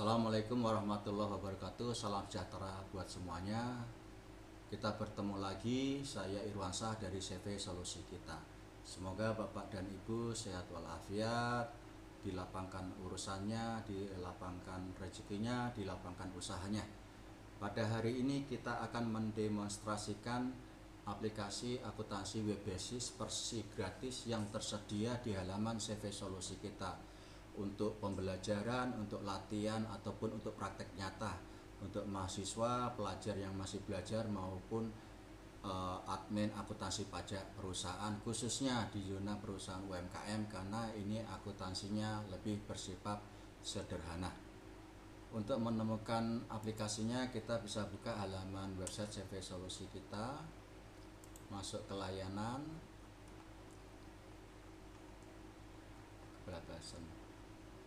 Assalamualaikum warahmatullahi wabarakatuh. Salam sejahtera buat semuanya. Kita bertemu lagi, saya Irwansyah dari CV Solusi Kita. Semoga Bapak dan Ibu sehat walafiat, dilapangkan urusannya, dilapangkan rezekinya, dilapangkan usahanya. Pada hari ini kita akan mendemonstrasikan aplikasi akuntansi web basis versi gratis yang tersedia di halaman CV Solusi Kita untuk pembelajaran, untuk latihan ataupun untuk praktek nyata untuk mahasiswa, pelajar yang masih belajar maupun admin akuntansi pajak perusahaan, khususnya di zona perusahaan UMKM karena ini akuntansinya lebih bersifat sederhana. Untuk menemukan aplikasinya kita bisa buka halaman website CV Solusi Kita, masuk ke layanan kebelasan,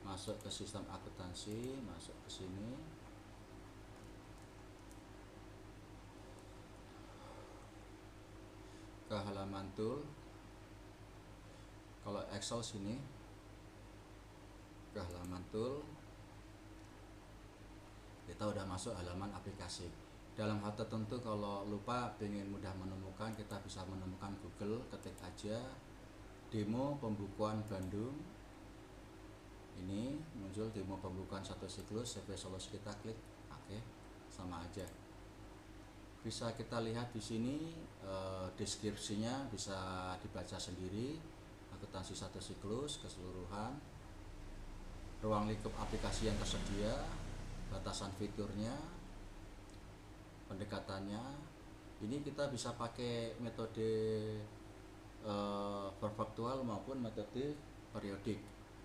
masuk ke sistem akuntansi, masuk ke sini. Ke halaman tool. Kalau Excel sini ke halaman tool. Kita udah masuk halaman aplikasi. Dalam hal tertentu kalau lupa pengen mudah menemukan, kita bisa menemukan Google, ketik aja demo pembukuan Bandung. Ini muncul demo pembukuan satu siklus CV Solusi Kita, klik oke, sama aja. Bisa kita lihat di sini deskripsinya bisa dibaca sendiri, akuntansi satu siklus keseluruhan, ruang lingkup aplikasi yang tersedia, batasan fiturnya, pendekatannya. Ini kita bisa pakai metode perfaktual maupun metode periodik,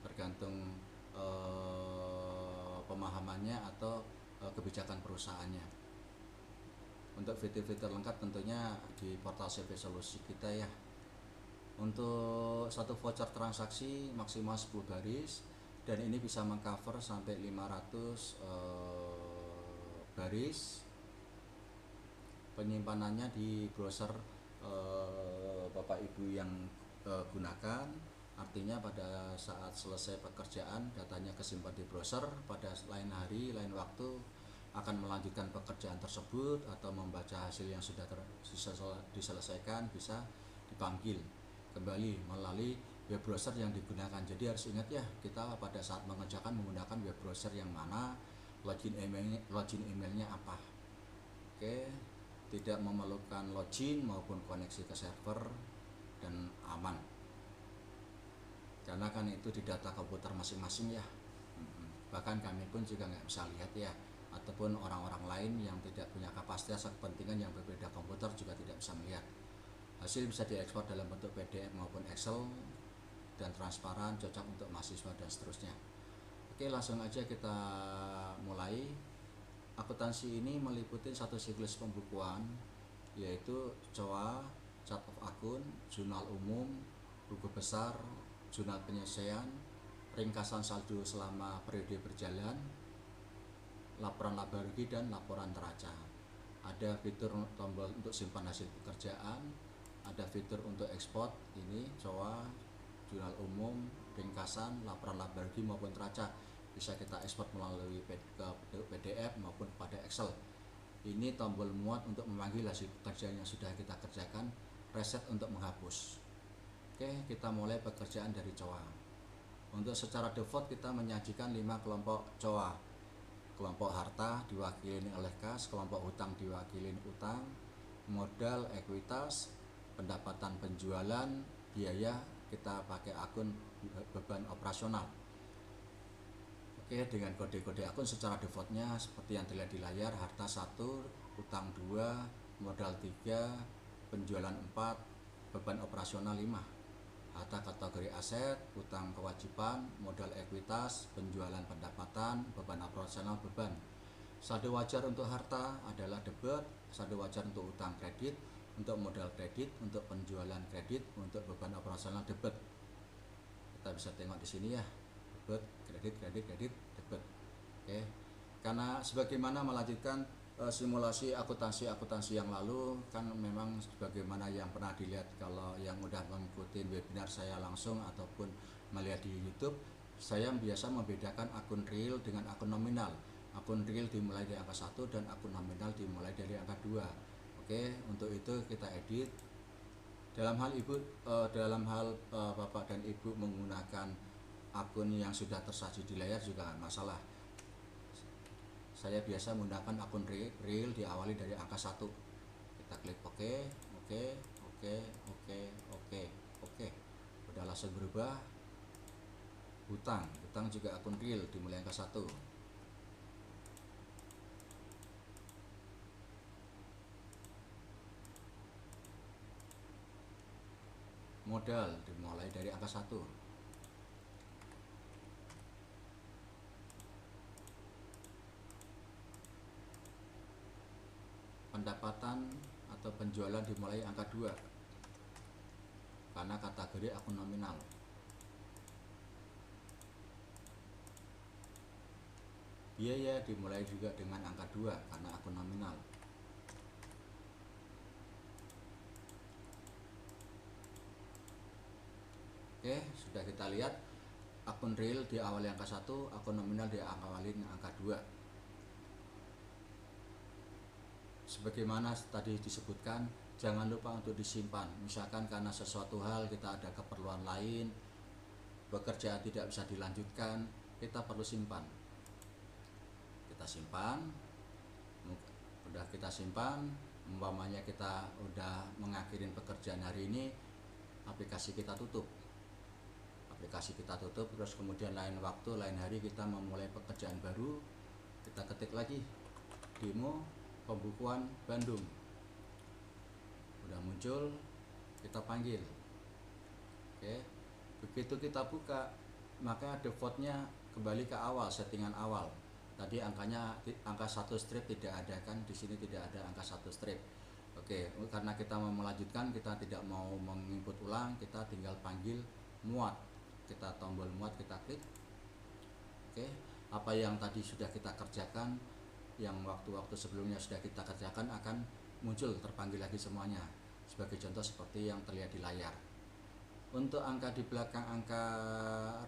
tergantung pemahamannya atau kebijakan perusahaannya. Untuk fitur-fitur lengkap tentunya di portal CV Solusi Kita ya. Untuk satu voucher transaksi maksimal 10 baris dan ini bisa mengcover sampai 500 baris. Penyimpanannya di browser Bapak Ibu yang gunakan, artinya pada saat selesai pekerjaan datanya kesimpan di browser, pada lain hari lain waktu akan melanjutkan pekerjaan tersebut atau membaca hasil yang sudah diselesaikan bisa dipanggil kembali melalui web browser yang digunakan. Jadi harus ingat ya, kita pada saat mengerjakan menggunakan web browser yang mana, login emailnya apa. Oke, tidak memerlukan login maupun koneksi ke server dan aman. Karena kan itu di data komputer masing-masing ya. Bahkan kami pun juga nggak bisa lihat ya, ataupun orang-orang lain yang tidak punya kapasitas atau kepentingan yang berbeda komputer juga tidak bisa melihat. Hasil bisa diekspor dalam bentuk PDF maupun Excel dan transparan, cocok untuk mahasiswa dan seterusnya. Oke, langsung aja kita mulai. Akuntansi ini meliputi satu siklus pembukuan, yaitu COA, chart of akun, jurnal umum, buku besar, jurnal penyelesaian, ringkasan saldo selama periode berjalan, laporan laba rugi dan laporan neraca. Ada fitur tombol untuk simpan hasil pekerjaan, ada fitur untuk ekspor, ini COA, jurnal umum, ringkasan, laporan laba rugi maupun neraca. Bisa kita ekspor melalui PDF maupun pada Excel. Ini tombol muat untuk memanggil hasil pekerjaan yang sudah kita kerjakan, reset untuk menghapus. Oke, kita mulai pekerjaan dari COA. Untuk secara default kita menyajikan 5 kelompok COA. Kelompok harta diwakili oleh kas, kelompok hutang diwakili utang, modal ekuitas, pendapatan penjualan, biaya kita pakai akun beban operasional. Oke, dengan kode-kode akun secara defaultnya seperti yang terlihat di layar, harta 1, utang 2, modal 3, penjualan 4, beban operasional 5. Harta kategori aset, utang kewajiban, modal ekuitas, penjualan pendapatan, beban operasional beban. Saldo wajar untuk harta adalah debit, saldo wajar untuk utang kredit, untuk modal kredit, untuk penjualan kredit, untuk beban operasional debit. Kita bisa tengok di sini ya, debit, kredit, debit. Oke, karena sebagaimana melanjutkan simulasi akuntansi yang lalu, kan memang sebagaimana yang pernah dilihat kalau yang udah mengikuti webinar saya langsung ataupun melihat di YouTube, saya biasa membedakan akun real dengan akun nominal. Akun real dimulai dari angka 1 dan akun nominal dimulai dari angka 2. Oke, untuk itu kita edit. Dalam hal Bapak dan Ibu menggunakan akun yang sudah tersaji di layar juga masalah. Saya biasa menggunakan akun real diawali dari angka 1. Kita klik OK, OK, OK, OK, OK, OK. Udah langsung berubah. Hutang juga akun real dimulai angka 1. Modal dimulai dari angka 1. Pendapatan atau penjualan dimulai angka 2 karena kategori akun nominal. Biaya dimulai juga dengan angka 2 karena akun nominal. Oke, sudah kita lihat akun real diawali angka 1, akun nominal diawali angka 2. Sebagaimana tadi disebutkan, jangan lupa untuk disimpan. Misalkan karena sesuatu hal kita ada keperluan lain, pekerjaan tidak bisa dilanjutkan, kita perlu simpan. Kita simpan, udah kita simpan, umpamanya kita udah mengakhirin pekerjaan hari ini, aplikasi kita tutup. Terus kemudian lain waktu, lain hari kita memulai pekerjaan baru, kita ketik lagi demo pembukuan Bandung. Udah muncul, kita panggil. Oke, begitu kita buka, maka defaultnya kembali ke awal, settingan awal. Tadi angka 1 strip tidak ada kan, di sini tidak ada angka 1 strip. Oke, karena kita mau melanjutkan, kita tidak mau menginput ulang, kita tinggal panggil muat. Kita tombol muat, kita klik. Oke, apa yang tadi sudah kita kerjakan, yang waktu-waktu sebelumnya sudah kita kerjakan akan muncul, terpanggil lagi semuanya. Sebagai contoh seperti yang terlihat di layar. Untuk angka di belakang angka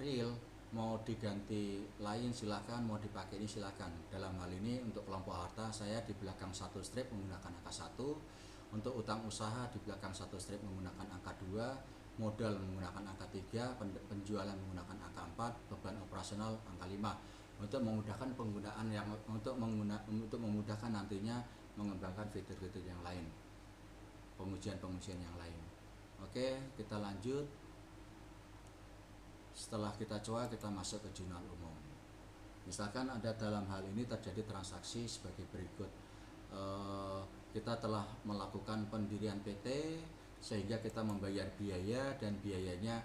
real mau diganti lain silahkan, mau dipakai ini silahkan. Dalam hal ini untuk kelompok harta saya di belakang 1 strip menggunakan angka 1. Untuk utang usaha di belakang 1 strip menggunakan angka 2. Modal menggunakan angka 3, penjualan menggunakan angka 4, beban operasional angka 5. Untuk memudahkan penggunaan untuk memudahkan nantinya mengembangkan fitur-fitur yang lain, pengujian yang lain. Oke, kita lanjut. Setelah kita coba, kita masuk ke jurnal umum. Misalkan ada dalam hal ini terjadi transaksi sebagai berikut. Kita telah melakukan pendirian PT sehingga kita membayar biaya, dan biayanya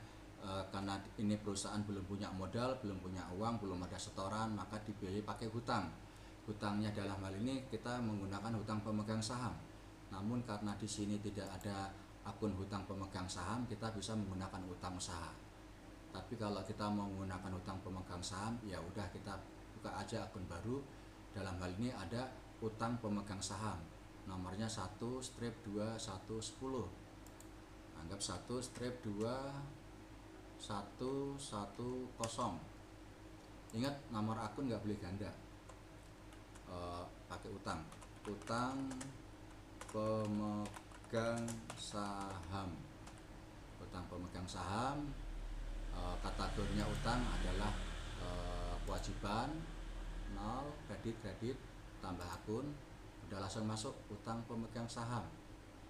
karena ini perusahaan belum punya modal, belum punya uang, belum ada setoran, maka dibiayai pakai hutang. Hutangnya dalam hal ini kita menggunakan hutang pemegang saham. Namun karena di sini tidak ada akun hutang pemegang saham, kita bisa menggunakan hutang usaha. Tapi kalau kita mau menggunakan hutang pemegang saham, ya udah kita buka aja akun baru. Dalam hal ini ada hutang pemegang saham. Nomornya 1/2/110. Anggap 1/2/110. Ingat, nomor akun nggak boleh ganda. Pakai utang pemegang saham. Kategorinya utang adalah kewajiban 0, kredit tambah akun, udah langsung masuk utang pemegang saham,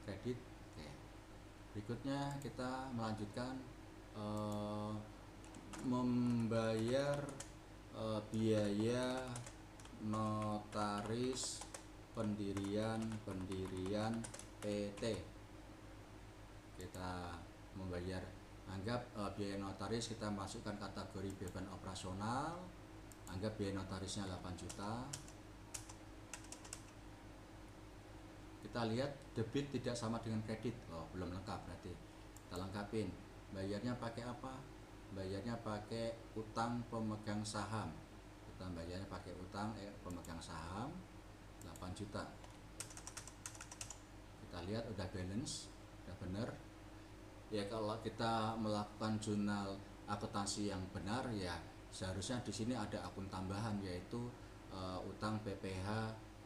kredit. Oke. Berikutnya kita melanjutkan membayar biaya notaris pendirian PT. Kita membayar, anggap biaya notaris kita masukkan kategori beban operasional, anggap biaya notarisnya 8 juta. Kita lihat debit tidak sama dengan kredit. Belum lengkap, berarti kita lengkapin. Bayarnya pakai apa? Bayarnya pakai utang pemegang saham. Kita bayarnya pakai utang pemegang saham 8 juta. Kita lihat udah balance, udah benar. Ya kalau kita melakukan jurnal akuntansi yang benar, ya Seharusnya di sini ada akun tambahan, yaitu utang PPh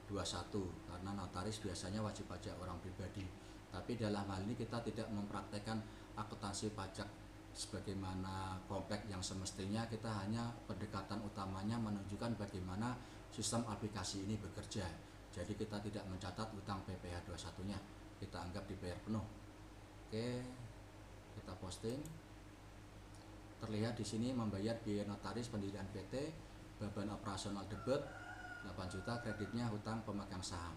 21, karena notaris biasanya wajib pajak orang pribadi. Tapi dalam hal ini kita tidak mempraktekkan akuntansi pajak sebagaimana kompleks yang semestinya. Kita hanya pendekatan utamanya menunjukkan bagaimana sistem aplikasi ini bekerja. Jadi kita tidak mencatat utang PPh 21-nya, kita anggap dibayar penuh. Oke, kita posting. Terlihat di sini membayar biaya notaris pendirian PT, beban operasional debit 8 juta, kreditnya hutang pemegang saham.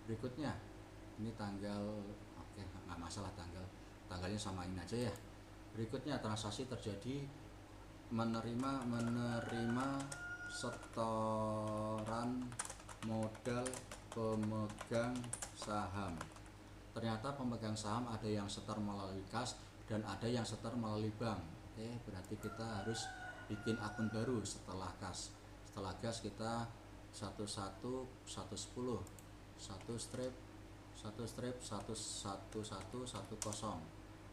Berikutnya, ini tanggal, oke nggak masalah tanggalnya samain aja ya. Berikutnya, transaksi terjadi menerima setoran modal pemegang saham. Ternyata pemegang saham ada yang setor melalui kas dan ada yang setor melalui bank. Oke, berarti kita harus bikin akun baru setelah kas. Setelah gas kita 11 110 1 strip 1110.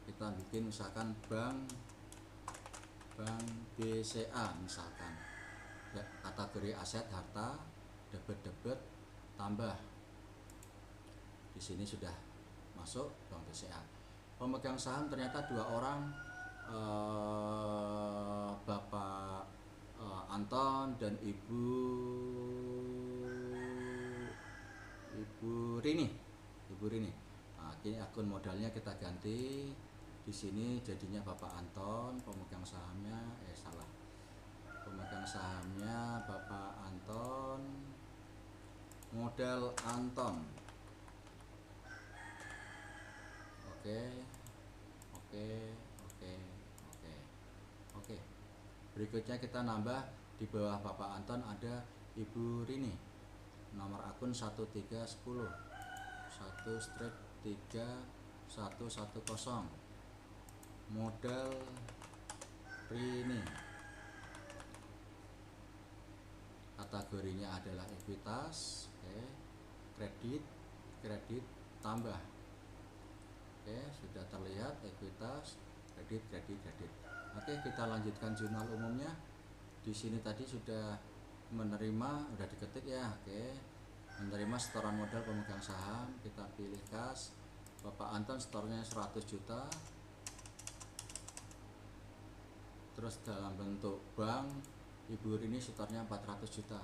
Kita bikin misalkan bank BCA misalkan. Ya, kategori aset harta debit tambah. Di sini sudah masuk bank BCA. Pemegang saham ternyata 2 orang, Bapak Anton dan Ibu Rini. Nah, ini akun modalnya kita ganti. Di sini jadinya Bapak Anton, pemegang sahamnya pemegang sahamnya Bapak Anton, modal Anton. Oke. Berikutnya kita nambah di bawah Bapak Anton ada Ibu Rini. Nomor akun 1310 1/3110. Modal Rini. Kategorinya adalah ekuitas. Kredit tambah. Sudah terlihat ekuitas, kredit. Oke, kita lanjutkan jurnal umumnya. Di sini tadi sudah menerima, udah diketik ya. Menerima setoran modal pemegang saham, kita pilih kas. Bapak Anton setornya 100 juta. Terus dalam bentuk bank, Ibu Rini setornya 400 juta.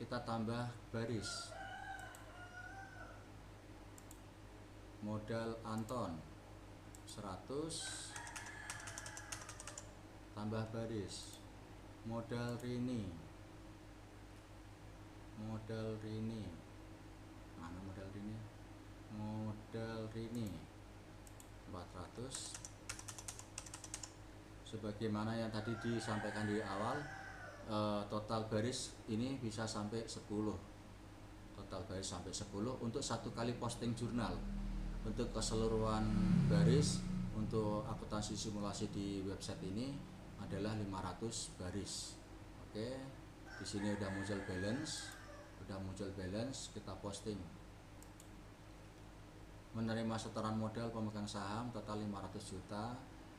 Kita tambah baris. Modal Anton 100 tambah baris. Modal Rini. Mana modal Rini? Modal Rini 400. Sebagaimana yang tadi disampaikan di awal, total baris ini bisa sampai 10. Total baris sampai 10 untuk satu kali posting jurnal. Untuk keseluruhan baris untuk akuntansi simulasi di website ini adalah 500 baris. Oke, di sini udah muncul balance, kita posting. Menerima setoran modal pemegang saham total 500 juta,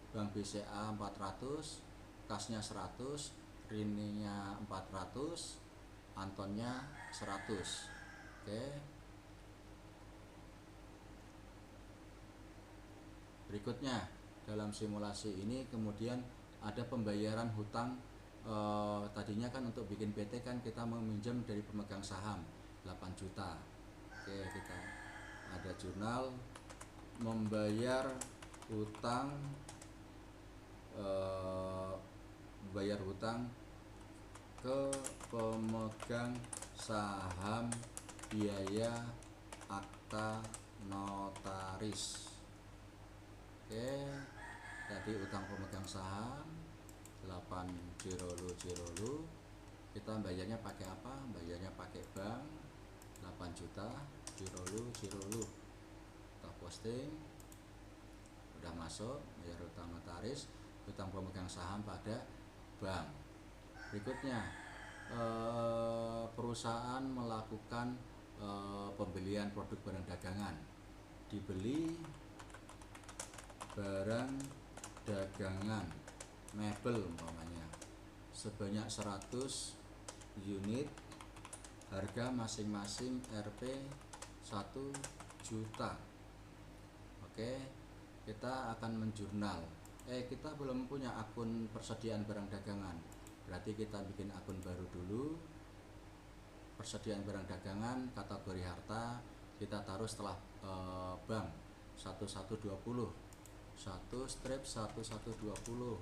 bank BCA 400, kasnya 100, Rininya 400, Antonnya 100. Oke. Berikutnya, dalam simulasi ini kemudian ada pembayaran hutang. Tadinya kan untuk bikin PT kan kita meminjam dari pemegang saham 8 juta. Oke, kita ada jurnal membayar hutang ke pemegang saham biaya akta notaris. Tadi utang pemegang saham 8 kita bayarnya pakai apa? Bayarnya pakai bank 8 juta Cirolu. Kita posting, udah masuk bayar utang notaris, utang pemegang saham pada bank. Berikutnya, perusahaan melakukan pembelian produk barang dagangan, dibeli barang dagangan mebel umpamanya sebanyak 100 unit, harga masing-masing Rp 1 juta. Oke, kita akan menjurnal. Kita belum punya akun persediaan barang dagangan, berarti kita bikin akun baru dulu. Persediaan barang dagangan kategori harta kita taruh setelah bank 1120 1 strip 1120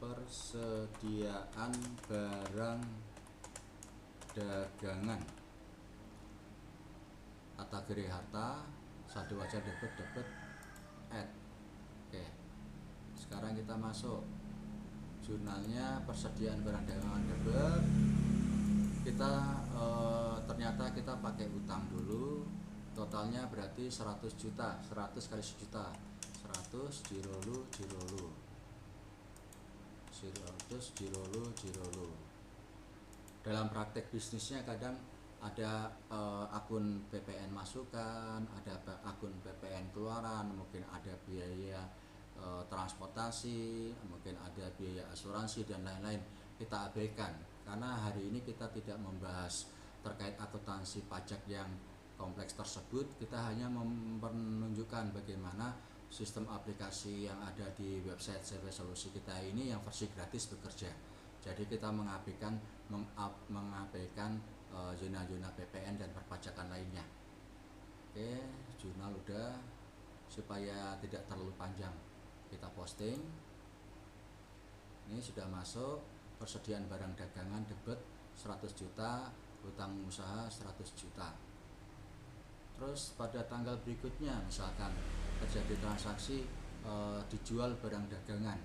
persediaan barang dagangan kategori harta saldo wajar debit add. Oke, sekarang kita masuk jurnalnya persediaan barang dagangan debit. Kita ternyata kita pakai utang dulu, totalnya berarti 100 juta, 100 kali 1 juta, 100 jirolu 100 jirolu. Dalam praktek bisnisnya kadang ada akun PPN masukan, ada akun PPN keluaran, mungkin ada biaya transportasi, mungkin ada biaya asuransi dan lain-lain. Kita abaikan karena hari ini kita tidak membahas terkait akuntansi pajak yang kompleks tersebut. Kita hanya menunjukkan bagaimana sistem aplikasi yang ada di website CV Solusi kita ini yang versi gratis bekerja. Jadi kita mengabaikan zona-zona PPN dan perpajakan lainnya. Oke, jurnal udah, supaya tidak terlalu panjang kita posting. Ini sudah masuk persediaan barang dagangan debit 100 juta, utang usaha 100 juta. Terus pada tanggal berikutnya misalkan terjadi transaksi dijual barang dagangan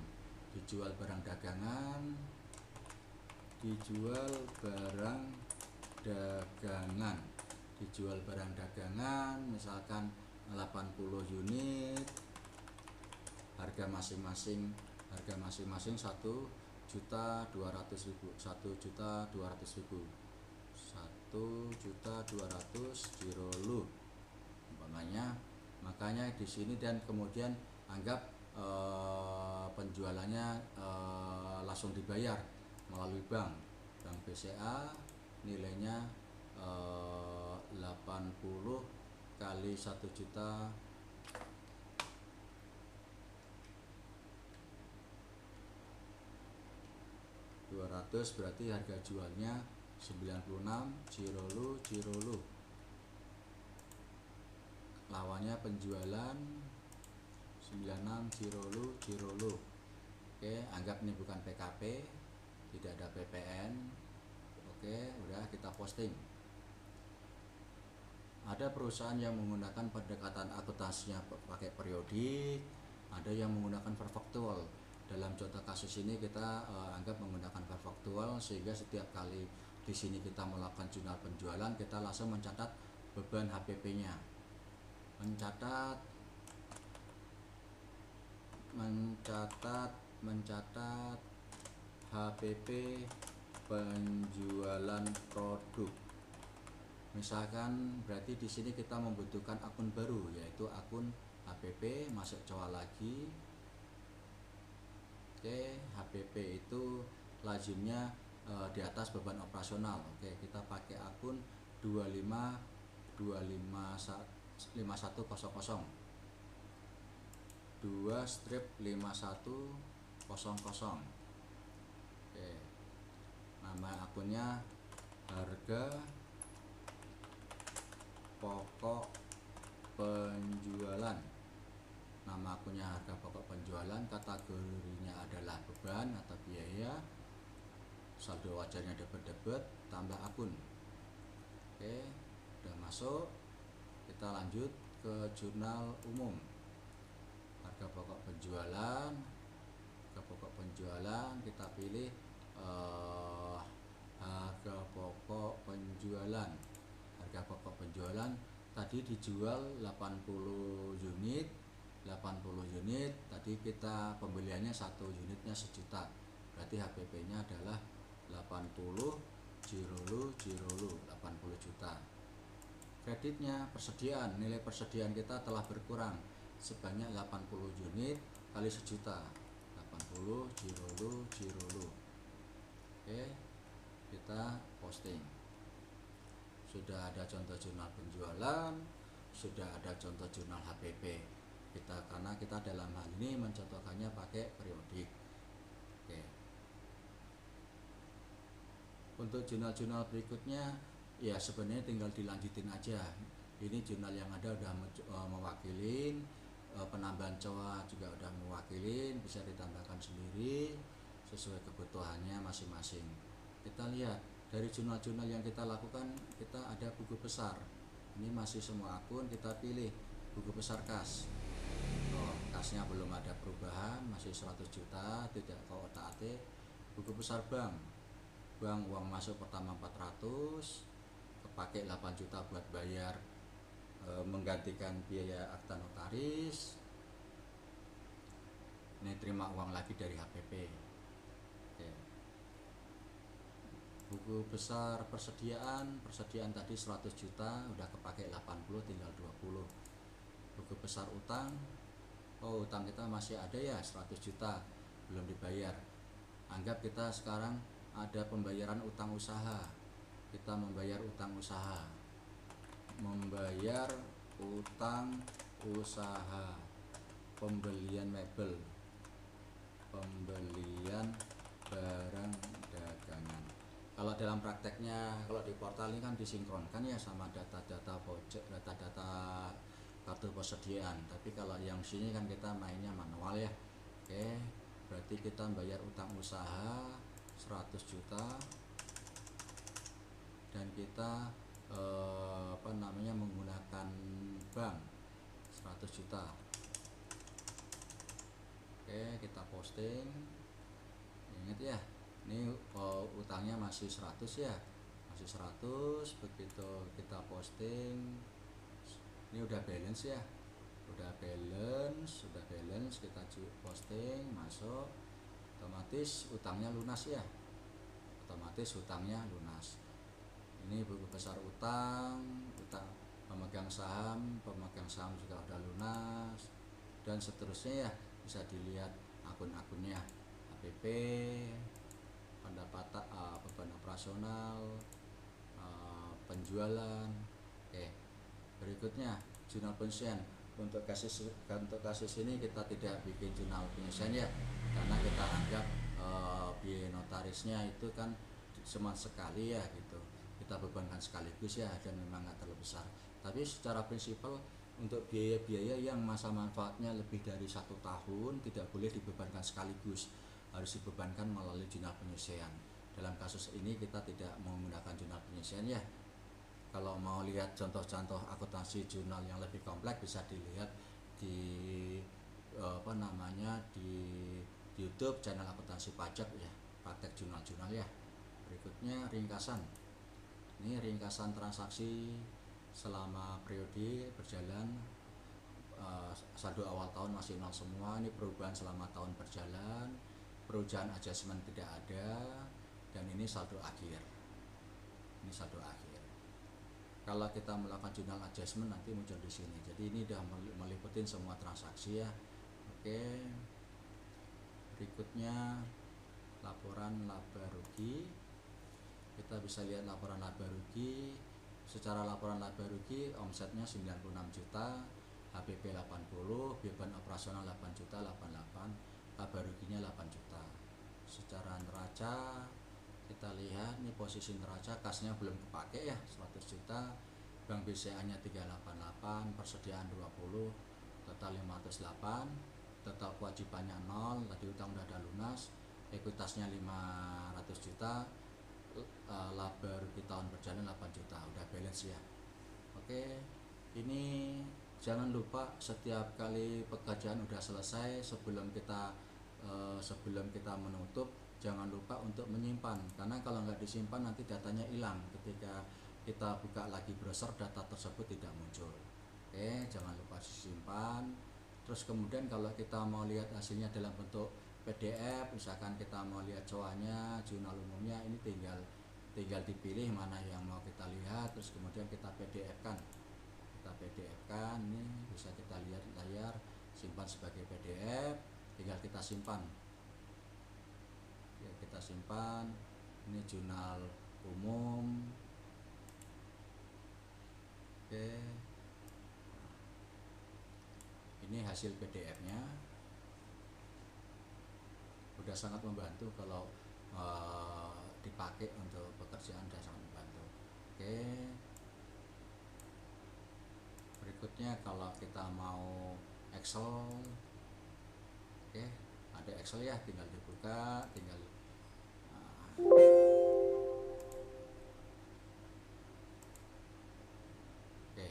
misalkan 80 unit, harga masing-masing 1.200.000 jirolu umpamanya. Makanya di sini dan kemudian anggap penjualannya langsung dibayar melalui bank BCA, nilainya 80 kali 1 juta 200, berarti harga jualnya 96 jirolu. Lawannya penjualan 96 jirolu. Oke, anggap ini bukan PKP, tidak ada PPN. Oke, udah kita posting. Ada perusahaan yang menggunakan pendekatan akuntansinya pakai periodik, ada yang menggunakan perfaktual. Dalam contoh kasus ini kita anggap menggunakan perfaktual, sehingga setiap kali di sini kita melakukan jurnal penjualan, kita langsung mencatat beban HPP-nya. Mencatat HPP penjualan produk. Misalkan berarti di sini kita membutuhkan akun baru, yaitu akun HPP, masuk coba lagi. Oke, HPP itu lazimnya di atas beban operasional. Oke, kita pakai akun 2525100 2 strip 5100. Oke, nama akunnya harga pokok penjualan. Nama akunnya harga pokok penjualan, kategorinya adalah beban atau biaya, saldo wajarnya debit tambah akun. Oke, udah masuk. Kita lanjut ke jurnal umum. Harga pokok penjualan kita pilih harga pokok penjualan tadi dijual 80 unit. Tadi kita pembeliannya 1 unitnya 1 juta, berarti HPP nya adalah 80 jirolu 80 juta. Kreditnya persediaan, nilai persediaan kita telah berkurang sebanyak 80 unit kali 1 juta, 80 Jirolu Jirolu. Oke, kita posting. Sudah ada contoh jurnal penjualan, sudah ada contoh jurnal HPP kita, karena kita dalam hal ini mencontohkannya pakai periodik. Oke. Untuk jurnal-jurnal berikutnya ya sebenarnya tinggal dilanjutin aja. Ini jurnal yang ada udah mewakilin, penambahan COA juga udah mewakilin, bisa ditambahkan sendiri sesuai kebutuhannya masing-masing. Kita lihat dari jurnal-jurnal yang kita lakukan, kita ada buku besar. Ini masih semua akun, kita pilih buku besar kas. Kasnya belum ada perubahan, masih 100 juta, tidak ke otak-atik. Buku besar bank, uang masuk pertama 400, kepake 8 juta buat bayar menggantikan biaya akta notaris. Ini terima uang lagi dari HPP. Oke. Buku besar persediaan tadi 100 juta, udah kepake 80, tinggal 20. Buku besar utang, utang kita masih ada ya 100 juta belum dibayar. Anggap kita sekarang ada pembayaran utang usaha, kita membayar utang usaha, pembelian mebel, pembelian barang dagangan. Kalau dalam prakteknya, kalau di portal ini kan disinkronkan ya sama data-data pojok, data-data kartu persediaan. Tapi kalau yang sini kan kita mainnya manual ya. Oke, berarti kita bayar utang usaha 100 juta dan kita menggunakan bank 100 juta. Oke, kita posting. Ingat ya, ini utangnya masih 100 ya, masih 100. Begitu kita posting, ini udah balance ya, udah balance, kita posting, masuk, otomatis utangnya lunas ya, ini buku besar utang pemegang saham juga udah lunas, dan seterusnya ya. Bisa dilihat akun-akunnya, HPP, pendapatan, beban operasional, penjualan. Oke, berikutnya jurnal penyelesaian. Untuk kasus ini kita tidak bikin jurnal penyelesaian ya, karena kita anggap biaya notarisnya itu kan cuma sekali ya gitu, kita bebankan sekaligus ya, dan memang nggak terlalu besar. Tapi secara prinsipal untuk biaya-biaya yang masa manfaatnya lebih dari 1 tahun tidak boleh dibebankan sekaligus, harus dibebankan melalui jurnal penyelesaian. Dalam kasus ini kita tidak menggunakan jurnal penyelesaian ya. Kalau mau lihat contoh-contoh akuntansi jurnal yang lebih kompleks, bisa dilihat di di YouTube channel akuntansi pajak ya, praktek jurnal-jurnal ya. Berikutnya ringkasan. Ini ringkasan transaksi selama periode berjalan. Saldo awal tahun masih 0 semua. Ini perubahan selama tahun berjalan, perubahan adjustment tidak ada, dan ini saldo akhir. Kalau kita melakukan jurnal adjustment nanti muncul di sini. Jadi ini udah meliputin semua transaksi ya. Oke. Berikutnya laporan laba rugi. Kita bisa lihat laporan laba rugi. Secara laporan laba rugi, omsetnya 96 juta, HPP 80, beban operasional 8 juta 88, laba ruginya 8 juta. Secara neraca kita lihat nih, posisi neraca kasnya belum kepake ya 100 juta, bank BCA nya 388, persediaan 20, total 508, total kewajibannya 0, tadi utang udah ada lunas, ekuitasnya 500 juta, laba rugi tahun berjalan 8 juta, udah balance ya. Oke, ini jangan lupa setiap kali pekerjaan udah selesai, sebelum kita menutup, jangan lupa untuk menyimpan, karena kalau nggak disimpan nanti datanya hilang. Ketika kita buka lagi browser, data tersebut tidak muncul. Oke, jangan lupa disimpan. Terus kemudian kalau kita mau lihat hasilnya dalam bentuk PDF, misalkan kita mau lihat COA-nya, jurnal umumnya, ini tinggal tinggal dipilih mana yang mau kita lihat, terus kemudian kita PDF-kan. Ini bisa kita lihat layar, simpan sebagai PDF, tinggal kita simpan. Ya, kita simpan. Ini jurnal umum. Oke. Ini hasil PDF-nya. Udah sangat membantu kalau dipakai untuk pekerjaan, udah sangat membantu. Oke. Berikutnya kalau kita mau Excel, oke, ada Excel ya, tinggal dibuka, tinggal oke.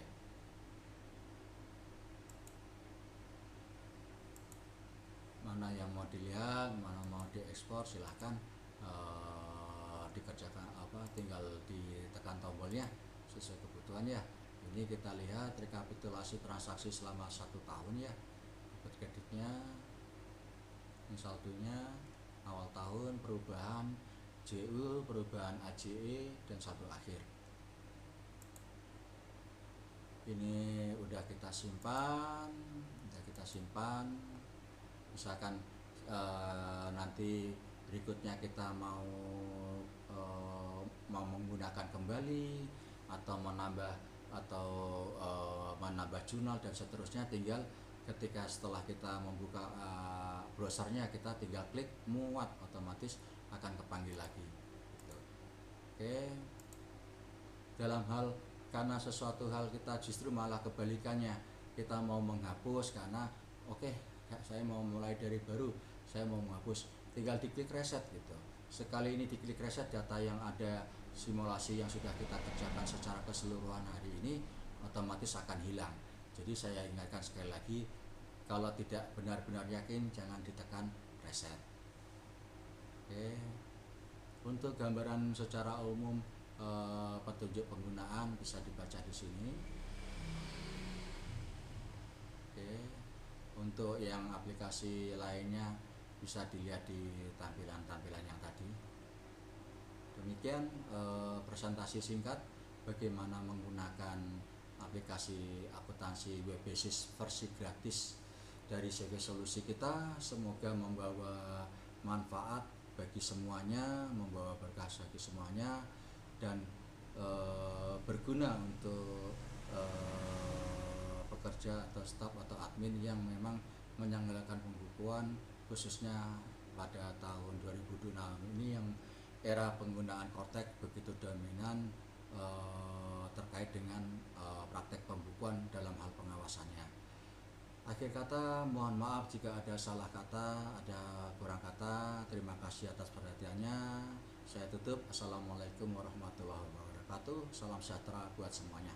Mana yang mau dilihat, mana mau diekspor, silahkan dikerjakan tinggal ditekan tombolnya sesuai kebutuhan ya. Ini kita lihat rekapitulasi transaksi selama 1 tahun ya, debit kreditnya, ini saldonya awal tahun, perubahan JU, perubahan AJE, dan saldo akhir. Ini udah kita simpan, misalkan nanti berikutnya kita mau menggunakan kembali atau menambah jurnal dan seterusnya, tinggal ketika setelah kita membuka browsernya, kita tinggal klik muat, otomatis akan kepanggil lagi gitu. Oke. Dalam hal karena sesuatu hal kita justru malah kebalikannya, kita mau menghapus karena saya mau mulai dari baru, saya mau menghapus, tinggal diklik reset gitu. Sekali ini diklik reset, data yang ada simulasi yang sudah kita kerjakan secara keseluruhan hari ini otomatis akan hilang. Jadi saya ingatkan sekali lagi, kalau tidak benar-benar yakin jangan ditekan reset. Oke. Untuk gambaran secara umum petunjuk penggunaan bisa dibaca di sini. Oke. Untuk yang aplikasi lainnya bisa dilihat di tampilan-tampilan yang tadi. Demikian presentasi singkat bagaimana menggunakan aplikasi akuntansi web basis versi gratis dari CV Solusi kita. Semoga membawa manfaat bagi semuanya, membawa berkah bagi semuanya, dan berguna untuk pekerja atau staf atau admin yang memang menyelenggarakan pembukuan, khususnya pada tahun 2026 ini yang era penggunaan Kortek begitu dominan terkait dengan praktek pembukuan dalam hal pengawasannya. Akhir kata, mohon maaf jika ada salah kata, ada kurang kata. Terima kasih atas perhatiannya. Saya tutup. Assalamualaikum warahmatullahi wabarakatuh. Salam sejahtera buat semuanya.